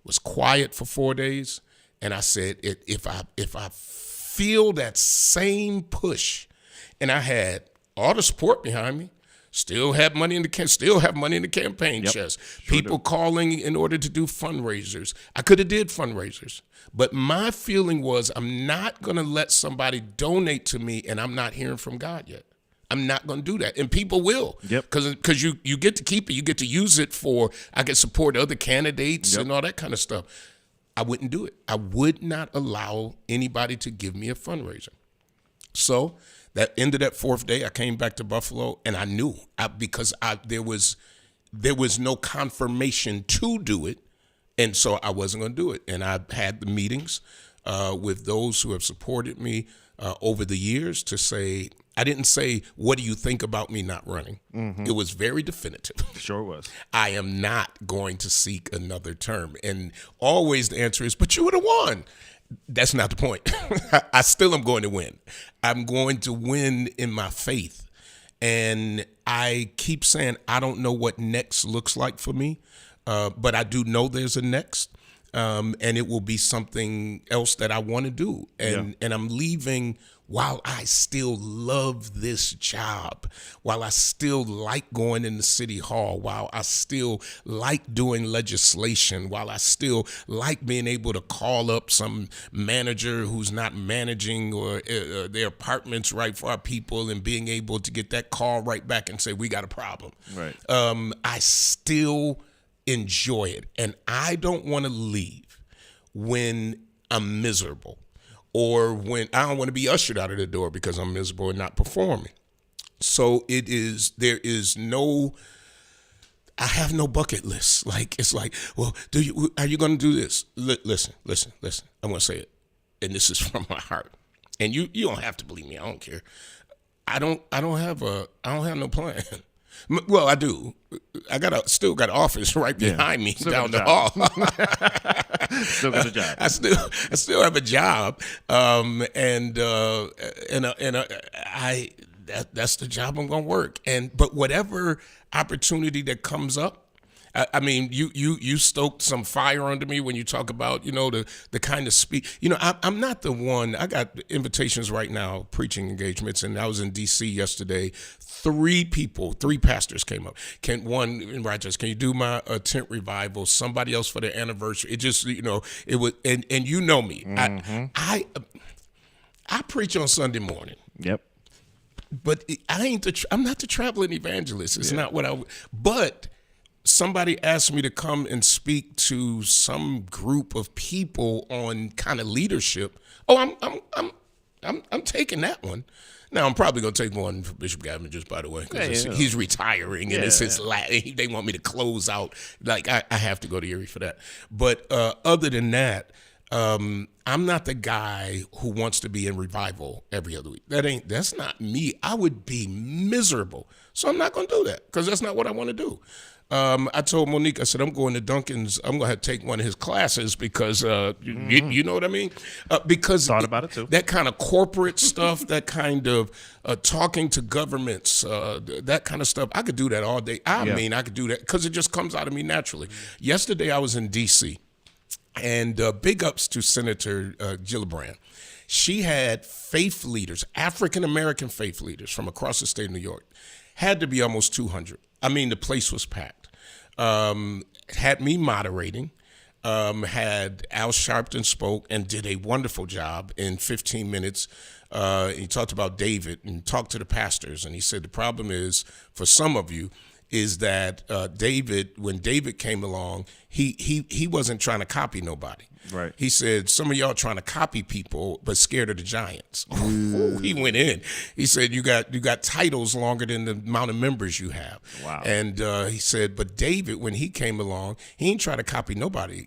was quiet for 4 days, and I said, if I feel that same push, and I had all the support behind me, still have money in the campaign chest. People calling in order to do fundraisers. I could have did fundraisers, but my feeling was I'm not going to let somebody donate to me and I'm not hearing from God yet. I'm not going to do that. And people will. Yep. Because you get to keep it. You get to use it for, I can support other candidates and all that kind of stuff. I wouldn't do it. I would not allow anybody to give me a fundraiser. So that end of that 4th day, I came back to Buffalo, and I knew because there was no confirmation to do it, and so I wasn't going to do it. And I had the meetings with those who have supported me over the years to say, I didn't say, what do you think about me not running? It was very definitive. Sure was. I am not going to seek another term. And always the answer is, but you would have won. That's not the point. I still am going to win. I'm going to win in my faith. And I keep saying, I don't know what next looks like for me, but I do know there's a next. And it will be something else that I want to do. And I'm leaving while I still love this job, while I still like going in the city hall, while I still like doing legislation, while I still like being able to call up some manager who's not managing or their apartments right for our people and being able to get that call right back and say, we got a problem. Right. I still enjoy it. And I don't want to leave when I'm miserable or when I don't want to be ushered out of the door because I'm miserable and not performing. So I have no bucket list. Like, it's like, well, are you going to do this? Listen. I'm going to say it. And this is from my heart. And you don't have to believe me. I don't care. I don't have no plan. Well, I do. I still got an office right behind me Still down got the a hall. Still got a job. I still have a job, that's the job I'm gonna work. But whatever opportunity that comes up, I mean, you stoked some fire under me when you talk about, the kind of speech. I'm not the one. I got invitations right now, preaching engagements, and I was in D.C. yesterday. 3 pastors came up. One in Rochester, can you do my tent revival? Somebody else for their anniversary. It just, it was, and you know me. Mm-hmm. I preach on Sunday morning. Yep. But I'm not the traveling evangelist. It's not what but somebody asked me to come and speak to some group of people on kind of leadership. Oh, I'm taking that one. Now I'm probably gonna take one for Bishop Gavin, just by the way, because he's retiring and it's his they want me to close out. Like I have to go to Erie for that. But other than that, I'm not the guy who wants to be in revival every other week. That's not me. I would be miserable. So I'm not gonna do that because that's not what I want to do. I told Monique, I said, I'm going to Duncan's. I'm going to take one of his classes because, you know what I mean? Because thought about it too. That kind of corporate stuff, that kind of talking to governments, that kind of stuff, I could do that all day. I could do that because it just comes out of me naturally. Yesterday, I was in D.C., and big ups to Senator Gillibrand. She had faith leaders, African-American faith leaders from across the state of New York. Had to be almost 200. I mean, the place was packed. Had me moderating. had Al Sharpton spoke and did a wonderful job in 15 minutes. He talked about David and talked to the pastors, and he said the problem is for some of you is that David, when David came along, he wasn't trying to copy nobody. Right. He said, some of y'all trying to copy people, but scared of the giants. Ooh, he went in. He said, you got titles longer than the amount of members you have. Wow. And he said, but David, when he came along, he ain't try to copy nobody.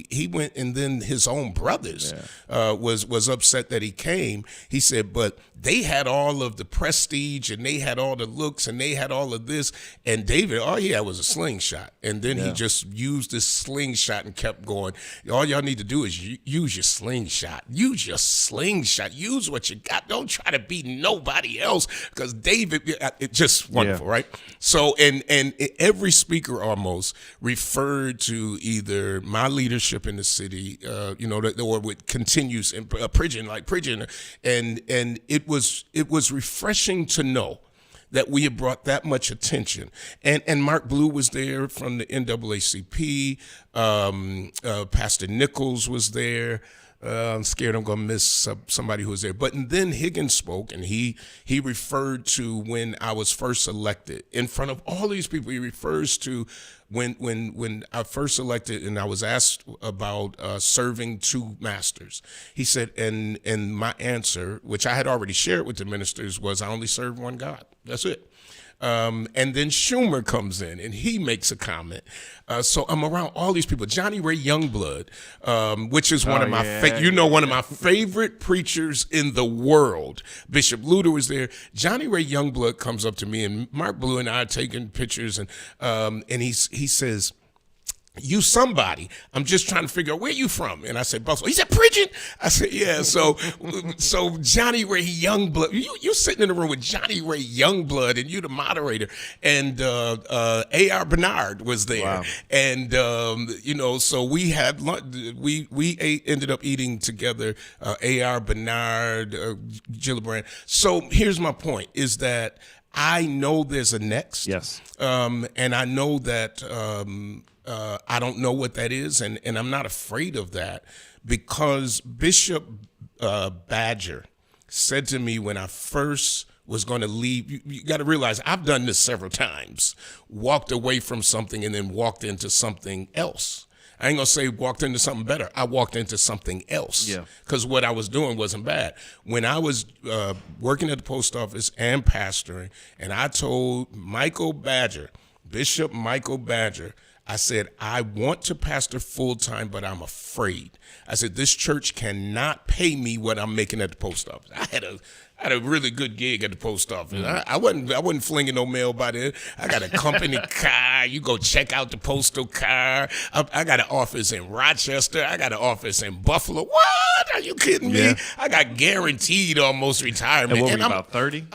He went, and then his own brothers was upset that he came. He said, but they had all of the prestige, and they had all the looks, and they had all of this. And David, all he had was a slingshot. And then he just used this slingshot and kept going. All y'all need to do is use your slingshot. Use your slingshot. Use what you got. Don't try to be nobody else, because David, it's just wonderful, right? So, and every speaker almost referred to either my leadership in the city, or with continues in Pridgeon, and it was refreshing to know that we had brought that much attention. And Mark Blue was there from the NAACP. Pastor Nichols was there. I'm scared I'm going to miss somebody who was there. But and then Higgins spoke, and he referred to when I was first elected. In front of all these people, he refers to when I first elected and I was asked about serving two masters. He said, and my answer, which I had already shared with the ministers, was I only serve one God. That's it. And then Schumer comes in and he makes a comment. So I'm around all these people. Johnny Ray Youngblood, which is one of my one of my favorite preachers in the world. Bishop Luder was there. Johnny Ray Youngblood comes up to me, and Mark Blue and I are taking pictures, and he says, "You somebody. I'm just trying to figure out where you from." And I said, "Buffalo." He said, "Pridgeon." I said, "Yeah." So Johnny Ray Youngblood, you sitting in the room with Johnny Ray Youngblood, and you the moderator, and A.R. Bernard was there. Wow. And so we had lunch. We ended up eating together. A.R. Bernard, Gillibrand. So here's my point: is that I know there's a next. Yes. And I know that. I don't know what that is, and I'm not afraid of that, because Bishop Badger said to me when I first was going to leave, you got to realize I've done this several times, walked away from something and then walked into something else. I ain't going to say walked into something better. I walked into something else because what I was doing wasn't bad. When I was working at the post office and pastoring, and I told Bishop Michael Badger, I said, I want to pastor full-time, but I'm afraid. I said, this church cannot pay me what I'm making at the post office. I had a really good gig at the post office. I wasn't flinging no mail by there. I got a company car. You go check out the postal car. I got an office in Rochester. I got an office in Buffalo. What? Are you kidding me? Yeah. I got guaranteed almost retirement. And what were you, about 30?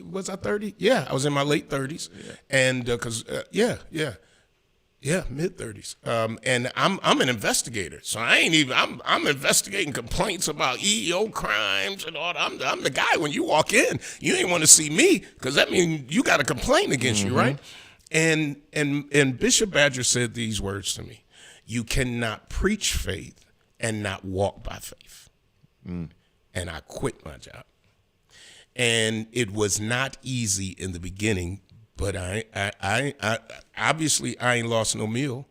Was I 30? Yeah, I was in my late 30s. Yeah. And mid-30s. And I'm an investigator, so I'm investigating complaints about EEO crimes and all that. I'm the guy when you walk in, you ain't want to see me, because that means you got a complaint against you, right? And Bishop Badger said these words to me: you cannot preach faith and not walk by faith. And I quit my job. And it was not easy in the beginning, but I obviously I ain't lost no meal.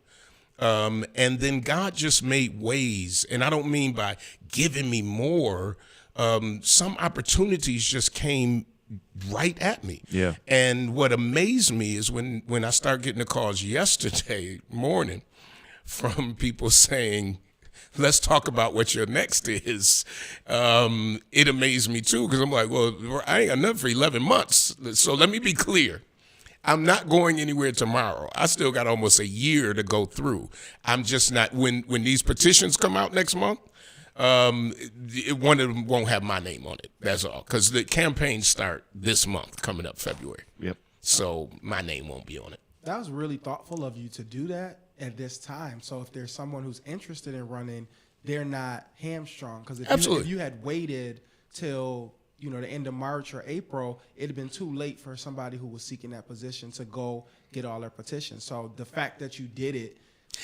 And then God just made ways, and I don't mean by giving me more. Some opportunities just came right at me. Yeah. And what amazed me is when I started getting the calls yesterday morning from people saying, let's talk about what your next is. It amazed me too, because I'm like, well, I ain't got nothing for 11 months. So let me be clear. I'm not going anywhere tomorrow. I still got almost a year to go through. I'm just not, when these petitions come out next month, one of them won't have my name on it. That's all. Because the campaigns start this month, coming up February. Yep. So my name won't be on it. That was really thoughtful of you to do that at this time. So if there's someone who's interested in running, they're not hamstrung. Because if you had waited till the end of March or April, it'd have been too late for somebody who was seeking that position to go get all their petitions. So the fact that you did it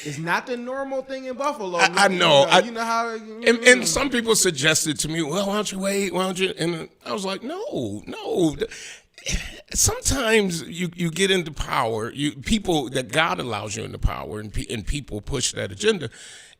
It's not the normal thing in Buffalo. I know. You know how. And some people suggested to me, well, why don't you wait? Why don't you? And I was like, no. Sometimes you get into power. People that God allows you into power, and people push that agenda,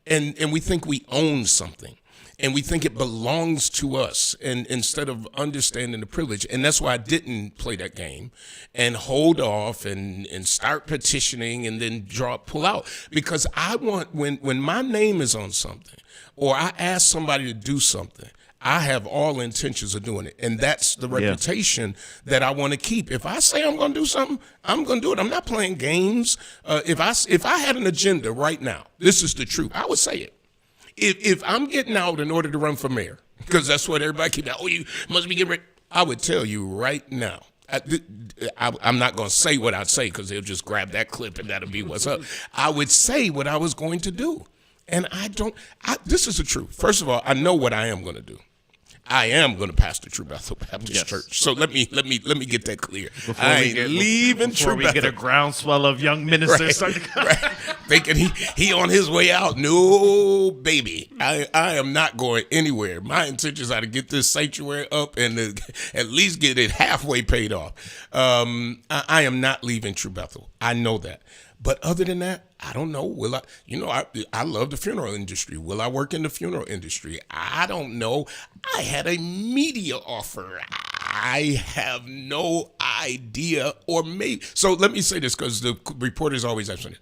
and we think we own something. And we think it belongs to us, and instead of understanding the privilege. And that's why I didn't play that game and hold off and start petitioning and then pull out. Because I want, when my name is on something or I ask somebody to do something, I have all intentions of doing it. And that's the reputation that I want to keep. If I say I'm going to do something, I'm going to do it. I'm not playing games. If I had an agenda right now, this is the truth, I would say it. If I'm getting out in order to run for mayor, because that's what everybody keeps, you must be getting ready. I would tell you right now, I'm not going to say what I'd say because they'll just grab that clip and that'll be what's up. I would say what I was going to do. And this is the truth. First of all, I know what I am going to do. I am going to pastor True Bethel Baptist Church. So let me get that clear. I ain't leaving True Bethel. Before we get a groundswell of young ministers. Right. Thinking he on his way out. No, baby. I am not going anywhere. My intentions are to get this sanctuary up and at least get it halfway paid off. I am not leaving True Bethel. I know that. But other than that, I don't know. Will I? I love the funeral industry. Will I work in the funeral industry? I don't know. I had a media offer. I have no idea, or maybe. So let me say this, because the reporters always ask me,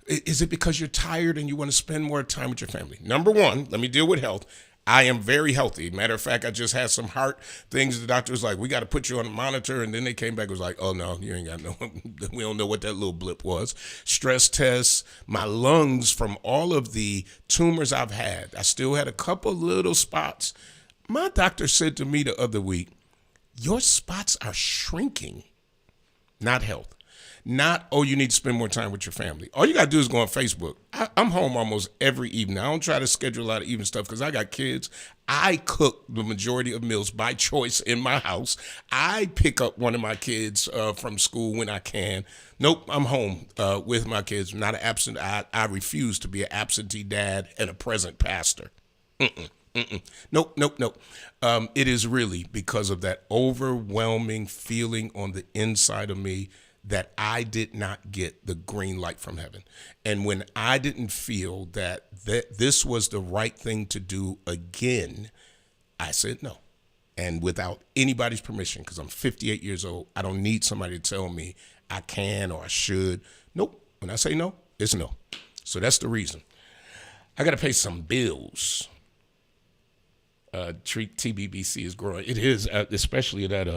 is it because you're tired and you want to spend more time with your family? Number one, let me deal with health. I am very healthy. Matter of fact, I just had some heart things. The doctor was like, we got to put you on a monitor. And then they came back and was like, oh, no, you ain't got no, we don't know what that little blip was. Stress tests, my lungs from all of the tumors I've had. I still had a couple little spots. My doctor said to me the other week, your spots are shrinking, not health. Not, you need to spend more time with your family. All you got to do is go on Facebook. I'm home almost every evening. I don't try to schedule a lot of evening stuff because I got kids. I cook the majority of meals by choice in my house. I pick up one of my kids from school when I can. Nope, I'm home with my kids. Not an absent. I refuse to be an absentee dad and a present pastor. Nope. It is really because of that overwhelming feeling on the inside of me that I did not get the green light from heaven. And when I didn't feel that this was the right thing to do again, I said no. And without anybody's permission, because I'm 58 years old, I don't need somebody to tell me I can or I should. Nope. When I say no, it's no. So that's the reason. I got to pay some bills. TBBC is growing. It is, especially that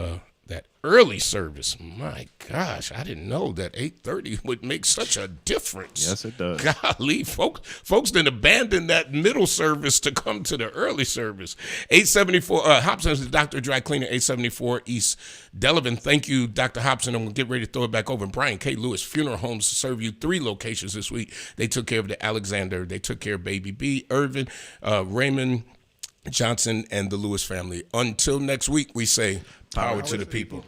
early service. My gosh, I didn't know that 8:30 would make such a difference. Yes, it does. Golly, folks didn't abandon that middle service to come to the early service. 874, Hobson's the Dr. Dry Cleaner, 874 East Delavan. Thank you, Dr. Hobson. I'm going to get ready to throw it back over. Brian K. Lewis Funeral Homes to serve you 3 locations this week. They took care of the Alexander. They took care of Baby B, Irvin, Raymond Johnson, and the Lewis family. Until next week, we say power to the people.